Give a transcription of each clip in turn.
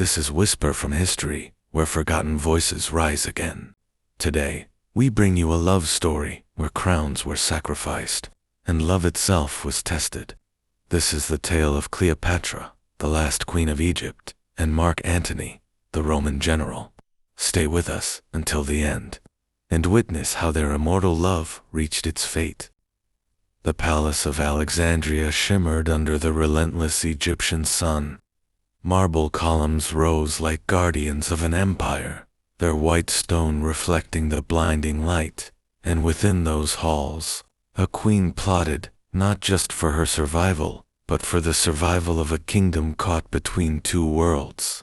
This is Whisper from History, where forgotten voices rise again. Today, we bring you a love story where crowns were sacrificed and love itself was tested. This is the tale of Cleopatra, the last queen of Egypt, and Mark Antony, the Roman general. Stay with us until the end and witness how their immortal love reached its fate. The palace of Alexandria shimmered under the relentless Egyptian sun. Marble columns rose like guardians of an empire, their white stone reflecting the blinding light, and within those halls, a queen plotted, not just for her survival, but for the survival of a kingdom caught between two worlds.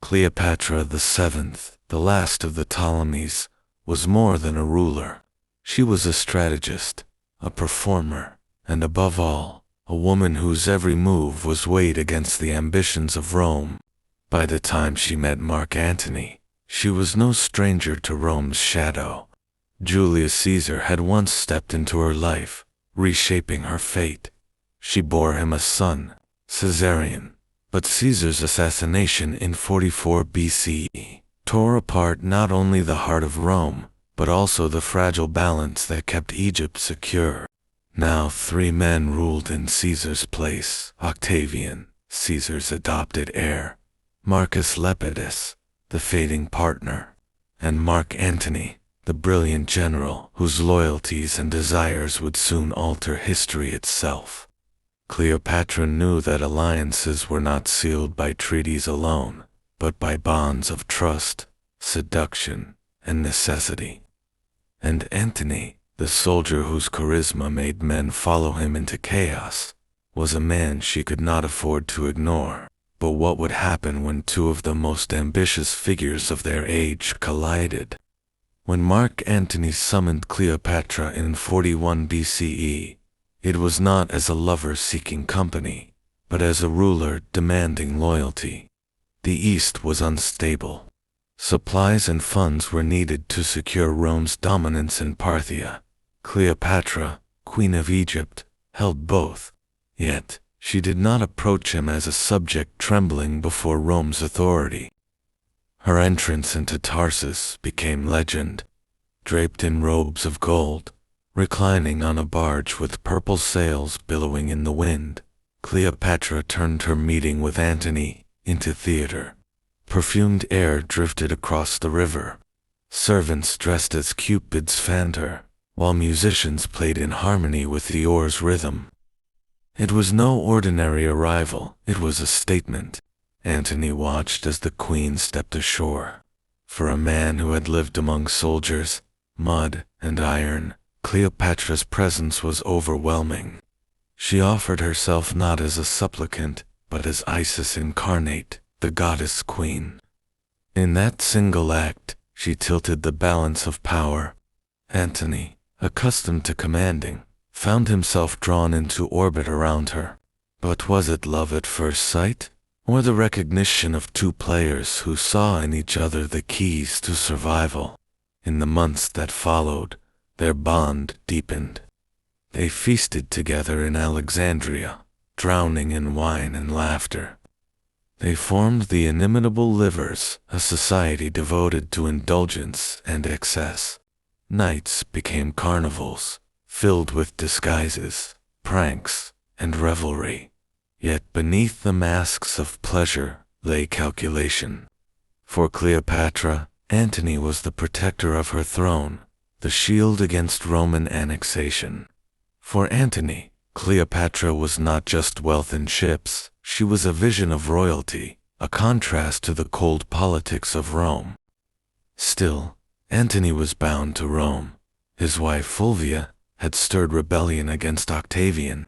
Cleopatra the Seventh, the last of the Ptolemies, was more than a ruler. She was a strategist, a performer, and above all, a woman whose every move was weighed against the ambitions of Rome. By the time she met Mark Antony, she was no stranger to Rome's shadow. Julius Caesar had once stepped into her life, reshaping her fate. She bore him a son, Caesarion, but Caesar's assassination in 44 BCE tore apart not only the heart of Rome, but also the fragile balance that kept Egypt secure. Now 3 men ruled in Caesar's place: Octavian, Caesar's adopted heir; Marcus Lepidus, the fading partner; and Mark Antony, the brilliant general whose loyalties and desires would soon alter history itself. Cleopatra knew that alliances were not sealed by treaties alone, but by bonds of trust, seduction, and necessity. And Antony, the soldier whose charisma made men follow him into chaos, was a man she could not afford to ignore. But what would happen when 2 of the most ambitious figures of their age collided? When Mark Antony summoned Cleopatra in 41 BCE, it was not as a lover seeking company, but as a ruler demanding loyalty. The East was unstable. Supplies and funds were needed to secure Rome's dominance in Parthia. Cleopatra, Queen of Egypt, held both. Yet, she did not approach him as a subject trembling before Rome's authority. Her entrance into Tarsus became legend. Draped in robes of gold, reclining on a barge with purple sails billowing in the wind, Cleopatra turned her meeting with Antony into theater. Perfumed air drifted across the river. Servants dressed as cupids fanned her, while musicians played in harmony with the oar's rhythm. It was no ordinary arrival, it was a statement. Antony watched as the queen stepped ashore. For a man who had lived among soldiers, mud, and iron, Cleopatra's presence was overwhelming. She offered herself not as a supplicant, but as Isis incarnate, the goddess queen. In that single act, she tilted the balance of power. Antony, accustomed to commanding, found himself drawn into orbit around her. But was it love at first sight, or the recognition of 2 players who saw in each other the keys to survival? In the months that followed, their bond deepened. They feasted together in Alexandria, drowning in wine and laughter. They formed the inimitable Livers, a society devoted to indulgence and excess. Nights became carnivals, filled with disguises, pranks, and revelry. Yet beneath the masks of pleasure lay calculation. For Cleopatra, Antony was the protector of her throne, the shield against Roman annexation. For Antony, Cleopatra was not just wealth and ships, she was a vision of royalty, a contrast to the cold politics of Rome. Still, Antony was bound to Rome. His wife Fulvia had stirred rebellion against Octavian.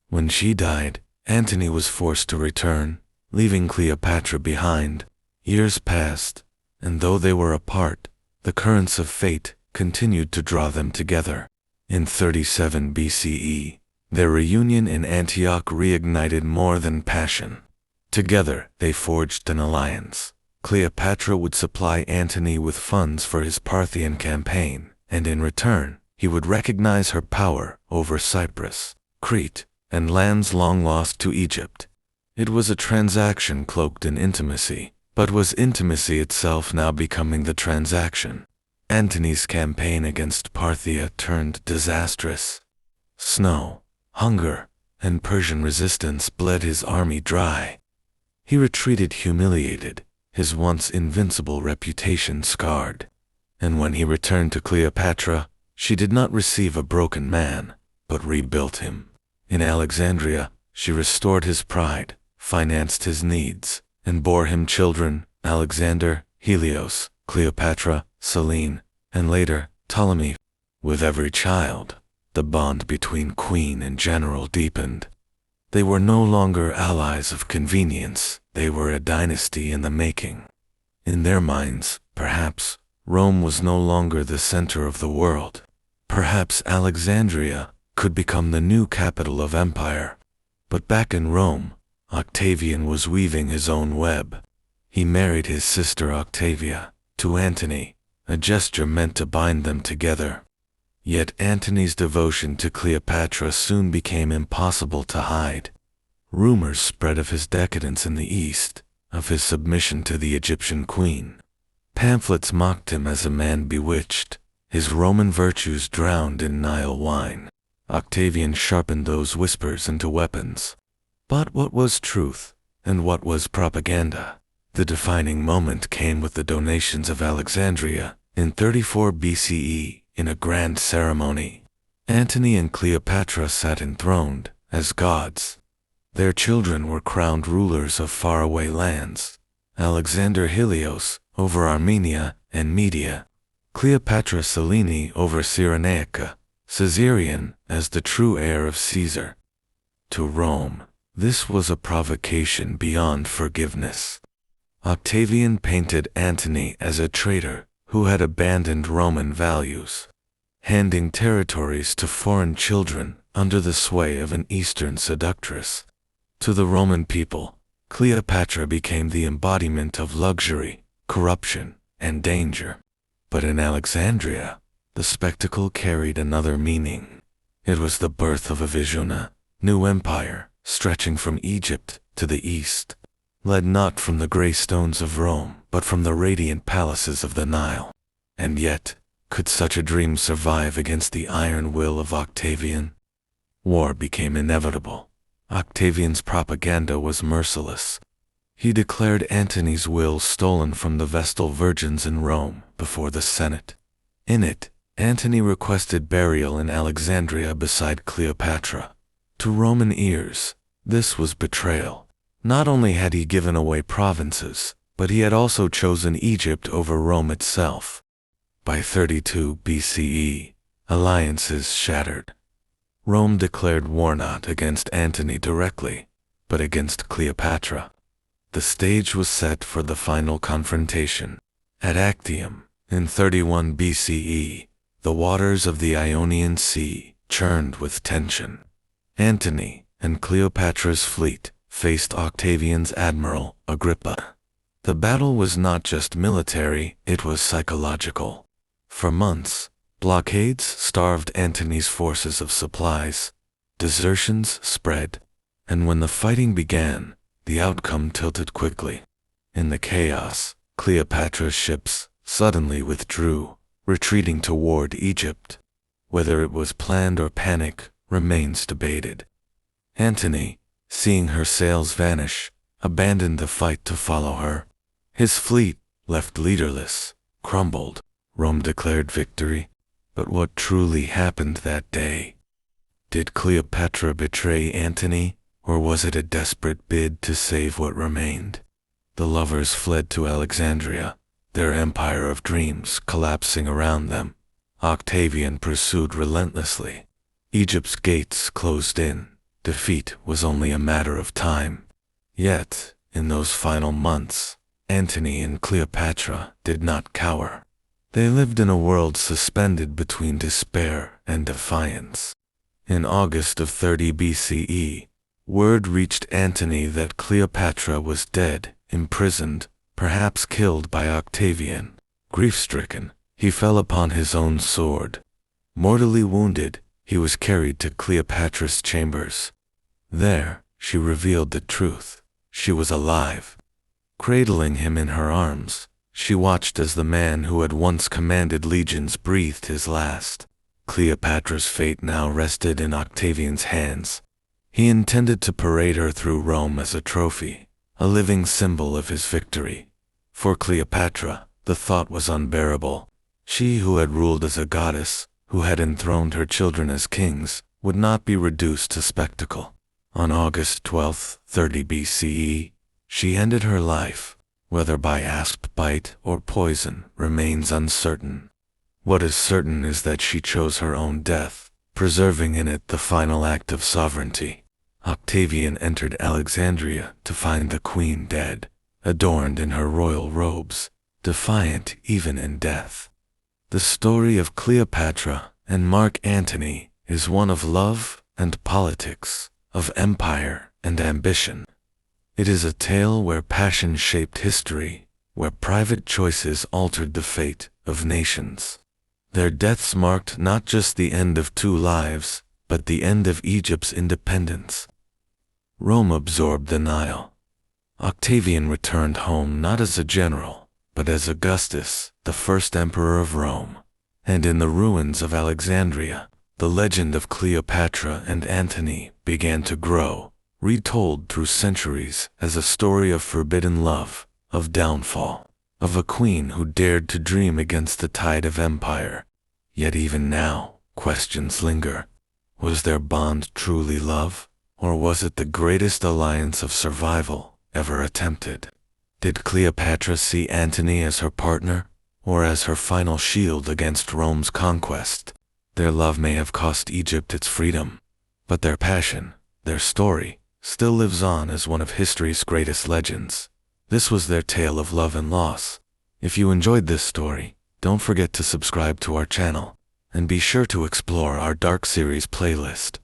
When she died, Antony was forced to return, leaving Cleopatra behind. Years passed, and though they were apart, the currents of fate continued to draw them together. In 37 BCE, their reunion in Antioch reignited more than passion. Together, they forged an alliance. Cleopatra would supply Antony with funds for his Parthian campaign, and in return, he would recognize her power over Cyprus, Crete, and lands long lost to Egypt. It was a transaction cloaked in intimacy, But was intimacy itself now becoming the transaction? Antony's campaign against Parthia turned disastrous. Snow, hunger, and Persian resistance bled his army dry. He retreated humiliated, his once invincible reputation scarred. And when he returned to Cleopatra, she did not receive a broken man, but rebuilt him. In Alexandria, she restored his pride, financed his needs, and bore him children, Alexander, Helios, Cleopatra, Selene, and later, Ptolemy. With every child, the bond between queen and general deepened. They were no longer allies of convenience, they were a dynasty in the making. In their minds, perhaps, Rome was no longer the center of the world. Perhaps Alexandria could become the new capital of empire. But back in Rome, Octavian was weaving his own web. He married his sister Octavia to Antony, a gesture meant to bind them together. Yet Antony's devotion to Cleopatra soon became impossible to hide. Rumors spread of his decadence in the East, of his submission to the Egyptian queen. Pamphlets mocked him as a man bewitched, his Roman virtues drowned in Nile wine. Octavian sharpened those whispers into weapons. But what was truth, and what was propaganda? The defining moment came with the donations of Alexandria in 34 BCE in a grand ceremony. Antony and Cleopatra sat enthroned as gods. Their children were crowned rulers of faraway lands. Alexander Helios over Armenia and Media, Cleopatra Selene over Cyrenaica, Caesarion as the true heir of Caesar. To Rome, this was a provocation beyond forgiveness. Octavian painted Antony as a traitor who had abandoned Roman values, handing territories to foreign children under the sway of an Eastern seductress. To the Roman people, Cleopatra became the embodiment of luxury, corruption, and danger. But in Alexandria, the spectacle carried another meaning. It was the birth of a visiona, new empire, stretching from Egypt to the east, led not from the gray stones of Rome, but from the radiant palaces of the Nile. And yet, could such a dream survive against the iron will of Octavian? War became inevitable. Octavian's propaganda was merciless. He declared Antony's will stolen from the Vestal virgins in Rome before the Senate. In it, Antony requested burial in Alexandria beside Cleopatra. To Roman ears, this was betrayal. Not only had he given away provinces, but he had also chosen Egypt over Rome itself. By 32 BCE, alliances shattered. Rome declared war not against Antony directly, but against Cleopatra. The stage was set for the final confrontation. At Actium, in 31 BCE, the waters of the Ionian Sea churned with tension. Antony and Cleopatra's fleet faced Octavian's admiral, Agrippa. The battle was not just military, it was psychological. For months, blockades starved Antony's forces of supplies, desertions spread, and when the fighting began, the outcome tilted quickly. In the chaos, Cleopatra's ships suddenly withdrew, retreating toward Egypt. Whether it was planned or panic remains debated. Antony, seeing her sails vanish, abandoned the fight to follow her. His fleet, left leaderless, crumbled. Rome declared victory. But what truly happened that day? Did Cleopatra betray Antony, or was it a desperate bid to save what remained? The lovers fled to Alexandria, their empire of dreams collapsing around them. Octavian pursued relentlessly. Egypt's gates closed in. Defeat was only a matter of time. Yet, in those final months, Antony and Cleopatra did not cower. They lived in a world suspended between despair and defiance. In August of 30 BCE, word reached Antony that Cleopatra was dead, imprisoned, perhaps killed by Octavian. Grief-stricken, he fell upon his own sword. Mortally wounded, he was carried to Cleopatra's chambers. There, she revealed the truth. She was alive. Cradling him in her arms, she watched as the man who had once commanded legions breathed his last. Cleopatra's fate now rested in Octavian's hands. He intended to parade her through Rome as a trophy, a living symbol of his victory. For Cleopatra, the thought was unbearable. She who had ruled as a goddess, who had enthroned her children as kings, would not be reduced to spectacle. On August 12, 30 BCE, she ended her life. Whether by asp bite or poison remains uncertain. What is certain is that she chose her own death, preserving in it the final act of sovereignty. Octavian entered Alexandria to find the queen dead, adorned in her royal robes, defiant even in death. The story of Cleopatra and Mark Antony is one of love and politics, of empire and ambition. It is a tale where passion shaped history, where private choices altered the fate of nations. Their deaths marked not just the end of two lives, but the end of Egypt's independence. Rome absorbed the Nile. Octavian returned home not as a general, but as Augustus, the first emperor of Rome. And in the ruins of Alexandria, the legend of Cleopatra and Antony began to grow, retold through centuries as a story of forbidden love, of downfall, of a queen who dared to dream against the tide of empire. Yet even now, questions linger. Was their bond truly love, or was it the greatest alliance of survival ever attempted? Did Cleopatra see Antony as her partner, or as her final shield against Rome's conquest? Their love may have cost Egypt its freedom, but their passion, their story, still lives on as one of history's greatest legends. This was their tale of love and loss. If you enjoyed this story, don't forget to subscribe to our channel, and be sure to explore our Dark Series playlist.